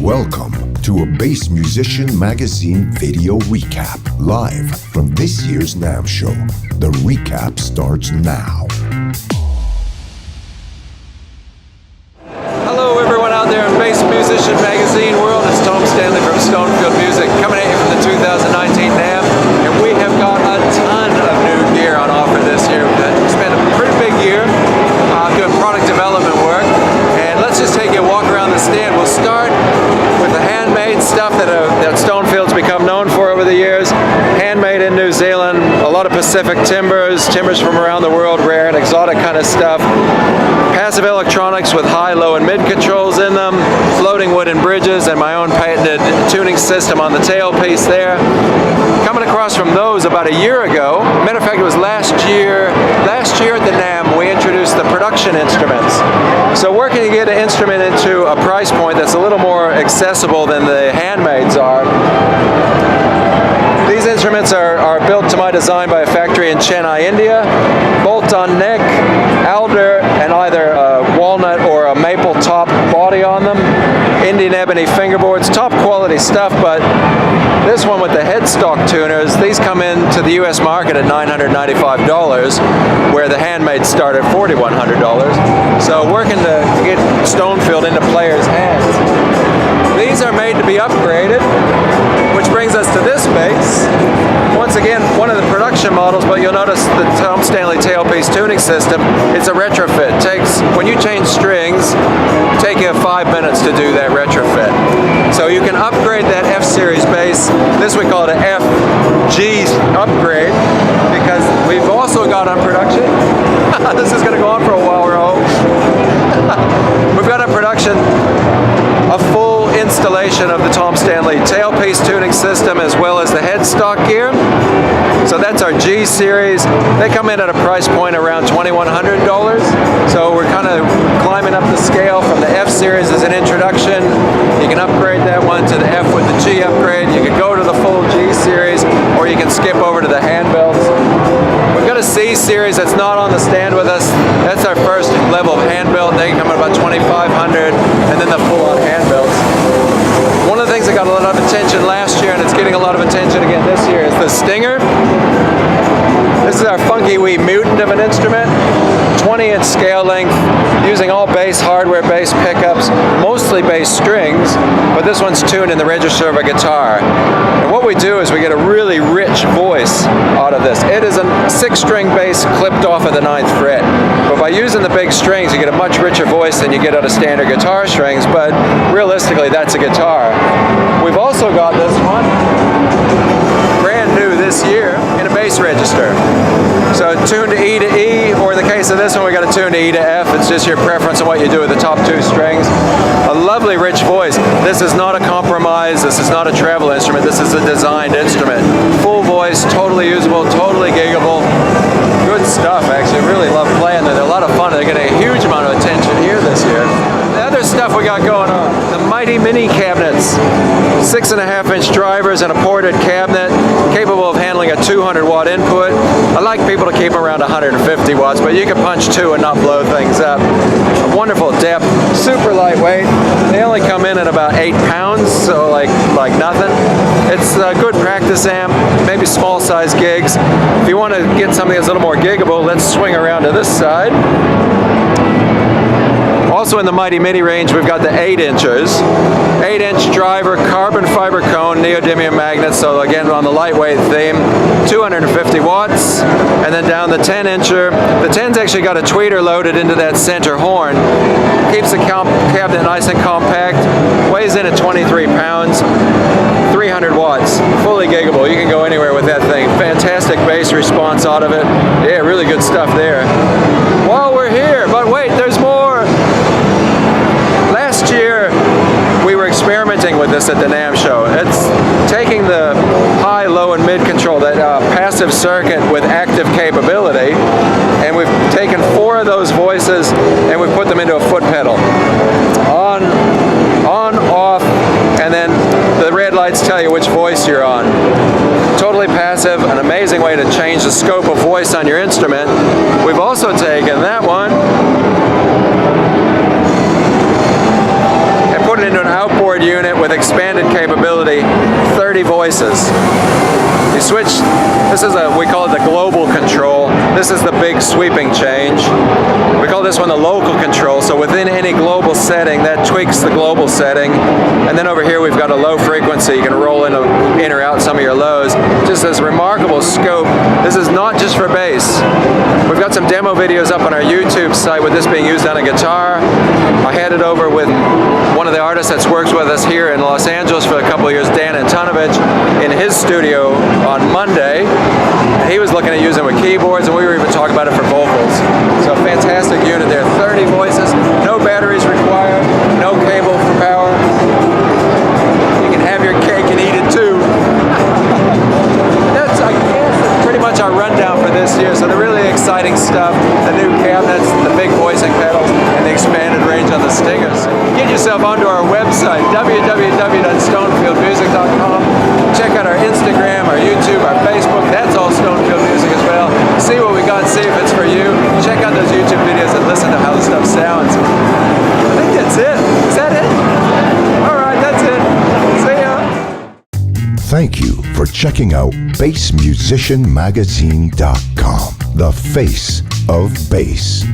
Welcome to a Bass Musician Magazine video recap, live from this year's NAMM Show. The recap starts now. Hello everyone out there in Bass Musician Magazine world. It's Tomm Stanley from Stonefield Music coming at you from the 2019 NAMM, and we have got a ton of new gear on offer this year. We've spent a pretty big year doing product development work, and let's just take you a walk around the stand. We'll start with the handmade stuff that Stonefield's become known for over the years. Handmade in New Zealand, a lot of Pacific timbers from around the world, rare and exotic kind of stuff. Passive electronics with high, low, and mid controls in them, floating wooden bridges, and my own patented tuning system on the tailpiece there. Coming across from those about a year ago, matter of fact it was last year at the NAMM, we introduced the production instruments. So working to get an instrument into a price point that's a little more accessible than the handmades are. These instruments are built to my design by a factory in Chennai, India. Bolt-on neck, alder, and either a walnut or a maple top body on them. Indian ebony fingerboards, top quality stuff, but this one with the headstock tuners, these come into the US market at $995, where the handmade start at $4,100. So working to get Stonefield into players' hands. These are made to be upgraded, which brings us to this bass. Once again, one of the production models, but you'll notice the Tomm Stanley tailpiece tuning system, it's a retrofit. When you change strings, take you 5 minutes to do that retrofit. So you can upgrade that F Series bass. This we call it an FG upgrade, because we've also got on production, this is going to go on for a while, we're home. We've got on production a full installation of the Tomm Stanley tailpiece tuning system as well as the headstock gear. So that's our G Series. They come in at a price point around $2,100. So we're kind of climbing up the scale from the F Series as an introduction. You can upgrade that one to the F with the G upgrade. You can go to the full G Series, or you can skip over to the handbells. We've got a C Series that's not on the stand with us. That's our first level of handbell. They come at about $2,500, and then the full-on handbells. One of the things that got a lot of attention last year, and it's getting a lot of attention again this year, is the Stinger. This is our funky wee mutant of an instrument. 20-inch scale length, using all bass hardware, bass pickups, mostly bass strings, but this one's tuned in the register of a guitar. And what we do is we get a really rich voice out of this. It is a 6-string bass clipped off of the 9th fret, but by using the big strings you get a much richer voice than you get out of standard guitar strings, but realistically that's a guitar. We've also got this one, brand new this year, in a bass register. So tuned to E to E, or in the case of this one we got to tune to E to F. It's just your preference on what you do with the top 2 strings. A lovely rich voice. This is not a compromise, this is not a travel instrument, this is a designed instrument. Full voice, totally usable, totally giggable. Good stuff actually, really love playing them. They're a lot of fun, they're getting a huge amount of attention here this year. The other stuff we got going on, the mighty mini cabinets. 6.5-inch drivers and a ported cabinet, capable of handling a 200-watt input. I like people to keep around 150 watts, but you can punch 2 and not blow things up. A wonderful depth, super lightweight. They only come in at about 8 pounds, so like nothing. It's a good practice amp, maybe small size gigs. If you want to get something that's a little more giggable, let's swing around to this side. Also in the Mighty Mini range, we've got the 8-inchers. 8-inch driver, carbon fiber cone, neodymium magnet, so again on the lightweight theme, 250 watts. And then down the 10-incher. The 10's actually got a tweeter loaded into that center horn. Keeps the cabinet nice and compact, weighs in at 23 pounds, 300 watts, fully giggable. You can go anywhere with that thing. Fantastic bass response out of it. Yeah, really good stuff there. While we're here, but wait, there's more. Last year, we were experimenting with this at the NAMM Show. It's taking the high, low, and mid control, that passive circuit with active capability, and we've taken 4 of those voices and we've put them into a foot pedal. On, off, and then the red lights tell you which voice you're on. Totally passive, an amazing way to change the scope of voice on your instrument. We've also taken that one and put it into an outboard keyboard unit with expanded capability, 30 voices. You switch, we call it the global control. This is the big sweeping change. We call this one the local control, so within any global setting, that tweaks the global setting. And then over here we've got a low frequency. You can roll in or out some of your lows. Just this remarkable scope. This is not just for bass. We've got some demo videos up on our YouTube site with this being used on a guitar. I had it over with one of the artists that's worked with us here in Los Angeles for a couple of years, Dan Antonovich, in his studio on Monday. He was looking at using it with keyboards, and we were even talking about it for vocals. So fantastic unit there, 30 voices, no batteries required, no cable for power. You can have your cake and eat it too. That's, I guess, pretty much our rundown for this year. So the really exciting stuff, the new cabinets, the big voicing pedals, and the expanded range on the stingers. Get yourself onto our website, www.stonefieldmusic.com. Check out our Instagram, our YouTube, our Facebook. That's all Stonefield Music as well. See what we got, see if it's for you. Check out those YouTube videos and listen to how the stuff sounds. I think that's it. Is that it? All right, that's it. See ya. Thank you for checking out BassMusicianMagazine.com, the face of bass.